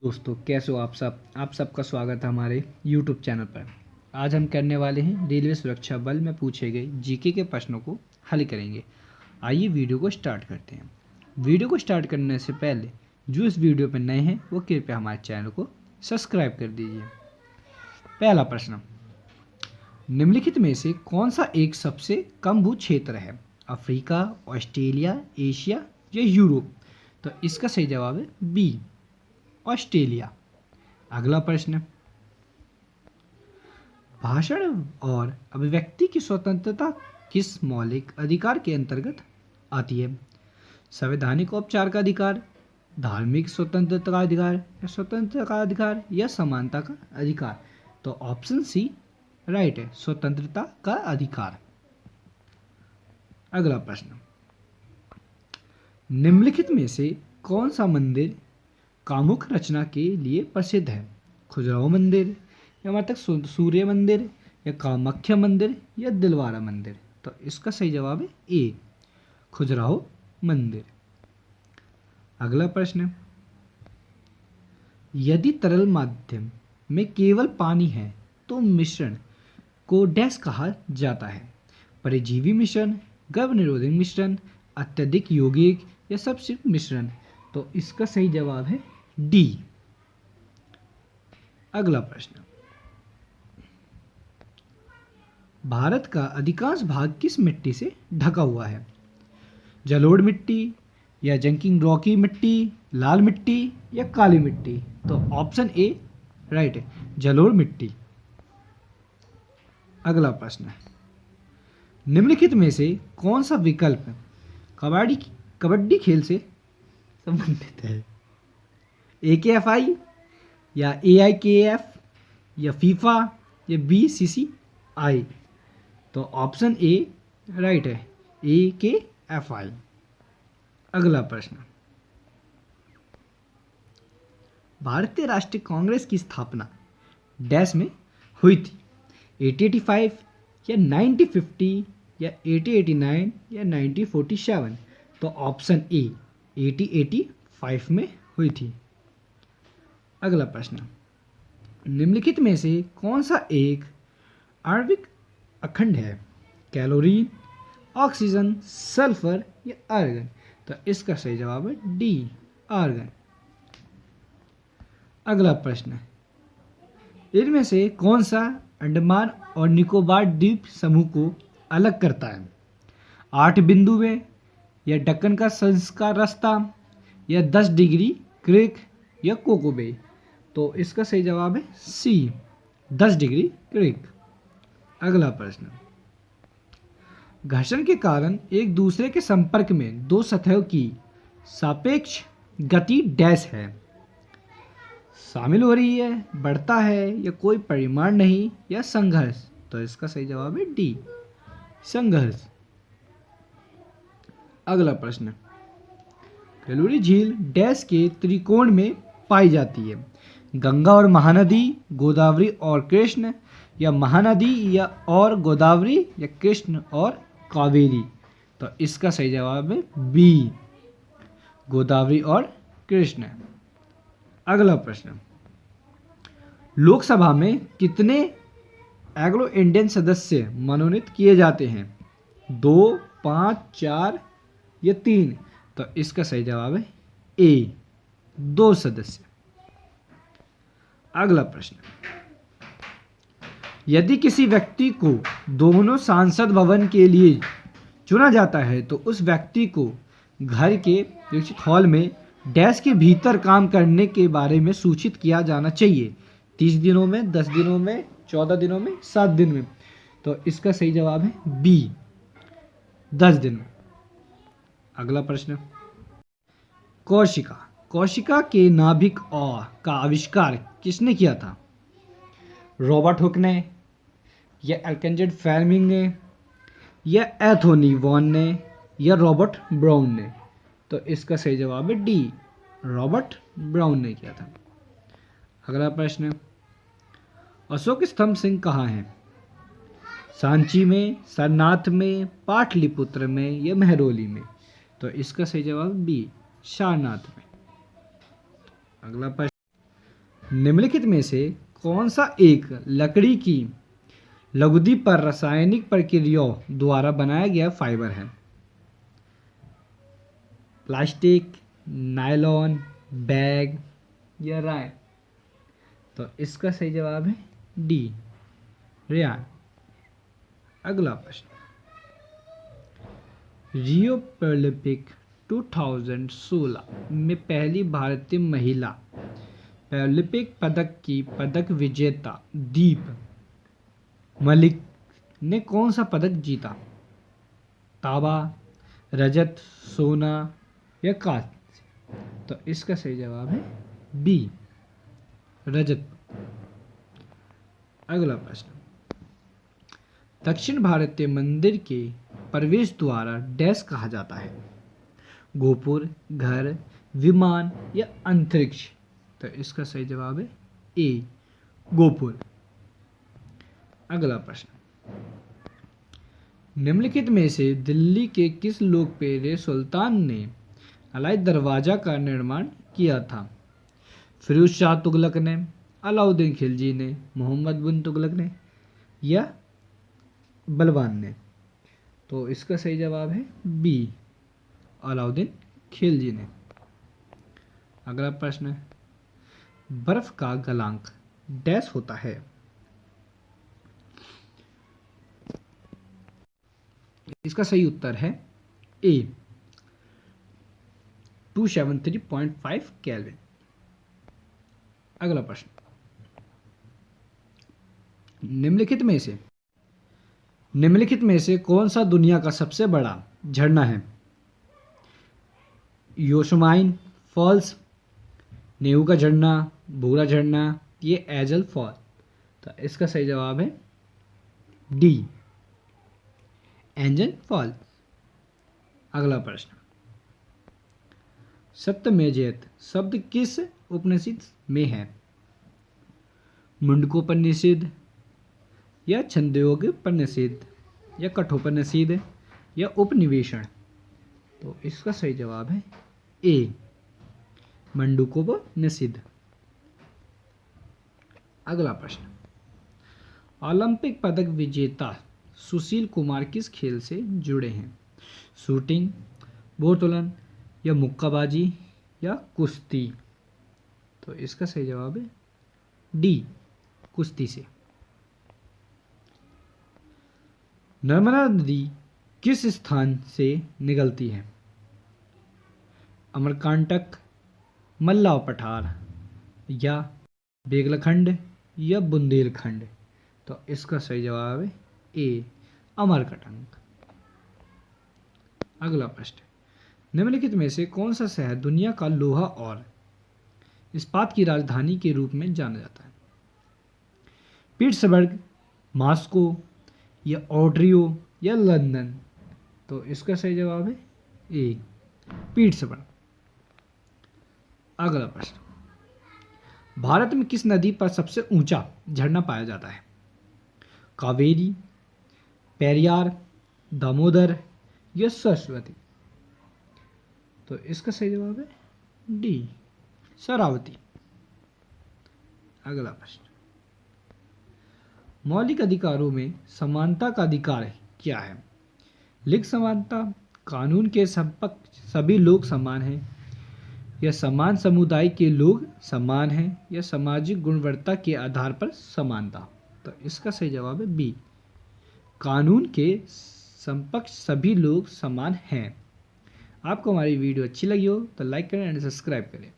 दोस्तों कैसे हो आप सबका स्वागत है हमारे YouTube चैनल पर। आज हम करने वाले हैं रेलवे सुरक्षा बल में पूछे गए जीके के प्रश्नों को हल करेंगे। आइए वीडियो को स्टार्ट करते हैं। वीडियो को स्टार्ट करने से पहले जो इस वीडियो पर नए हैं वो कृपया हमारे चैनल को सब्सक्राइब कर दीजिए। पहला प्रश्न, निम्नलिखित में से कौन सा एक सबसे कम भू क्षेत्र है? अफ्रीका, ऑस्ट्रेलिया, एशिया या यूरोप? तो इसका सही जवाब है बी, ऑस्ट्रेलिया। अगला प्रश्न, भाषण और अभिव्यक्ति की स्वतंत्रता किस मौलिक अधिकार के अंतर्गत आती है? संवैधानिक औपचार का अधिकार, धार्मिक स्वतंत्रता का अधिकार, या स्वतंत्रता का अधिकार, या समानता का अधिकार? तो ऑप्शन सी राइट है, स्वतंत्रता का अधिकार। अगला प्रश्न, निम्नलिखित में से कौन सा मंदिर कामुक रचना के लिए प्रसिद्ध है? खजुराहो मंदिर, या मतलब सूर्य मंदिर, या कामाख्या मंदिर, या दिलवारा मंदिर? तो इसका सही जवाब है ए, खजुराहो मंदिर। अगला प्रश्न, यदि तरल माध्यम में केवल पानी है तो मिश्रण को डैश कहा जाता है? परिजीवी मिश्रण, गर्भ निरोधक मिश्रण, अत्यधिक यौगिक, या सबसिप मिश्रण? तो इसका सही जवाब है डी। अगला प्रश्न, भारत का अधिकांश भाग किस मिट्टी से ढका हुआ है? जलोढ़ मिट्टी, या जंकिंग रॉकी मिट्टी, लाल मिट्टी, या काली मिट्टी? तो ऑप्शन ए राइट है, जलोढ़ मिट्टी। अगला प्रश्न, निम्नलिखित में से कौन सा विकल्प कबड्डी खेल से संबंधित है? AKFI, या AIKF, या फीफा, या BCCI? तो ऑप्शन ए राइट है, AKFI। अगला प्रश्न, भारतीय राष्ट्रीय कांग्रेस की स्थापना डैश में हुई थी? 1885, या 1950, या 1889, या 1947? तो ऑप्शन ए 1885 में हुई थी। अगला प्रश्न, निम्नलिखित में से कौन सा एक आणविक अखंड है? कैलोरीन, ऑक्सीजन, सल्फर, या आर्गन? तो इसका सही जवाब है डी, आर्गन। अगला प्रश्न, इनमें से कौन सा अंडमान और निकोबार द्वीप समूह को अलग करता है? 8 बिंदु में, या दक्कन का संस्कार रास्ता, या 10 डिग्री क्रीक, या कोको बे? तो इसका सही जवाब है सी, 10 डिग्री क्रीक। अगला प्रश्न, घर्षण के कारण एक दूसरे के संपर्क में दो सतहों की सापेक्ष गति डैश है? शामिल हो रही है, बढ़ता है, या कोई परिमाण नहीं, या संघर्ष? तो इसका सही जवाब है डी, संघर्ष। अगला प्रश्न, केलोरी झील डैश के त्रिकोण में पाई जाती है? गंगा और महानदी, गोदावरी और कृष्ण, या महानदी या और गोदावरी, या कृष्ण और कावेरी? तो इसका सही जवाब है बी, गोदावरी और कृष्ण। अगला प्रश्न, लोकसभा में कितने एंग्लो इंडियन सदस्य मनोनीत किए जाते हैं? 2, 5, 4, या 3? तो इसका सही जवाब है ए, 2 सदस्य। अगला प्रश्न, यदि किसी व्यक्ति को दोनों सांसद भवन के लिए चुना जाता है तो उस व्यक्ति को घर के निश्चित हॉल में डैश के भीतर काम करने के बारे में सूचित किया जाना चाहिए? 30 दिनों में, 10 दिनों में, 14 दिनों में, 7 दिन में? तो इसका सही जवाब है बी, 10 दिन में। अगला प्रश्न, कोशिका के नाभिक का आविष्कार किसने किया था? रॉबर्ट हुक ने, या अल्केंजेड फ्लेमिंग ने, या एंथोनी वॉन ने, या रॉबर्ट ब्राउन ने? तो इसका सही जवाब है डी, रॉबर्ट ब्राउन ने किया था। अगला प्रश्न, अशोक स्तंभ सिंह कहाँ है? सांची में, सारनाथ में, पाटलिपुत्र में, या महरौली में? तो इसका सही जवाब बी, सारनाथ में। अगला प्रश्न, निम्नलिखित में से कौन सा एक लकड़ी की लुगदी पर रासायनिक प्रक्रियाओं द्वारा बनाया गया फाइबर है? प्लास्टिक, नायलॉन, बैग या राय? तो इसका सही जवाब है डी, रेयान। अगला प्रश्न, रियो ओलंपिक 2016 में पहली भारतीय महिला ओलंपिक पदक की पदक विजेता दीप मलिक ने कौन सा पदक जीता? तांबा, रजत, सोना या कांस्य? तो इसका सही जवाब है बी, रजत। अगला प्रश्न, दक्षिण भारतीय मंदिर के प्रवेश द्वार डैश कहा जाता है? गोपुर, घर, विमान या अंतरिक्ष? तो इसका सही जवाब है ए, गोपुर। अगला प्रश्न, निम्नलिखित में से दिल्ली के किस लोकप्रिय सुल्तान ने अलाई दरवाजा का निर्माण किया था? फिरोज शाह तुगलक ने, अलाउद्दीन खिलजी ने, मोहम्मद बिन तुगलक ने या बलवान ने? तो इसका सही जवाब है बी, अलाउद्दीन खिलजी ने। अगला प्रश्न, बर्फ का गलांक डैश होता है? इसका सही उत्तर है ए, 273.5 केल्विन। अगला प्रश्न, निम्नलिखित में से कौन सा दुनिया का सबसे बड़ा झरना है? योसमाइन फॉल्स, नेहू का झरना, भूरा झरना, ये एजल फॉल? तो इसका सही जवाब है डी, एंजल फॉल। अगला प्रश्न, सप्तमेजयत शब्द किस उपनिषद में है? मुंडकोपनिषद या छंदोग्योपनिषद या कठोपनिषद या उपनिवेशन? तो इसका सही जवाब है ए, मंडूकोपनिषद। अगला प्रश्न, ओलंपिक पदक विजेता सुशील कुमार किस खेल से जुड़े हैं? शूटिंग, बोतलन या मुक्काबाजी या कुश्ती? तो इसका सही जवाब है डी, कुश्ती से। नर्मदा नदी किस स्थान से निकलती है? अमरकांटक, मल्लाव पठार या बेगलखंड या बुंदेलखंड? तो इसका सही जवाब है ए, अमरकंटक। अगला प्रश्न, निम्नलिखित में से कौन सा शहर दुनिया का लोहा और इस्पात की राजधानी के रूप में जाना जाता है? पिट्सबर्ग, मॉस्को या ओड्रियो या लंदन? तो इसका सही जवाब है ए, पिट्सबर्ग। अगला प्रश्न, भारत में किस नदी पर सबसे ऊंचा झरना पाया जाता है? कावेरी, पेरियार, दामोदर या सरस्वती? तो इसका सही जवाब है डी, शरावती। अगला प्रश्न, मौलिक अधिकारों में समानता का अधिकार क्या है? लिंग समानता, कानून के समकक्ष सभी लोग समान हैं, या समान समुदाय के लोग समान हैं, या सामाजिक गुणवत्ता के आधार पर समानता? तो इसका सही जवाब है बी, कानून के समकक्ष सभी लोग समान हैं। आपको हमारी वीडियो अच्छी लगी हो तो लाइक करें एंड सब्सक्राइब करें।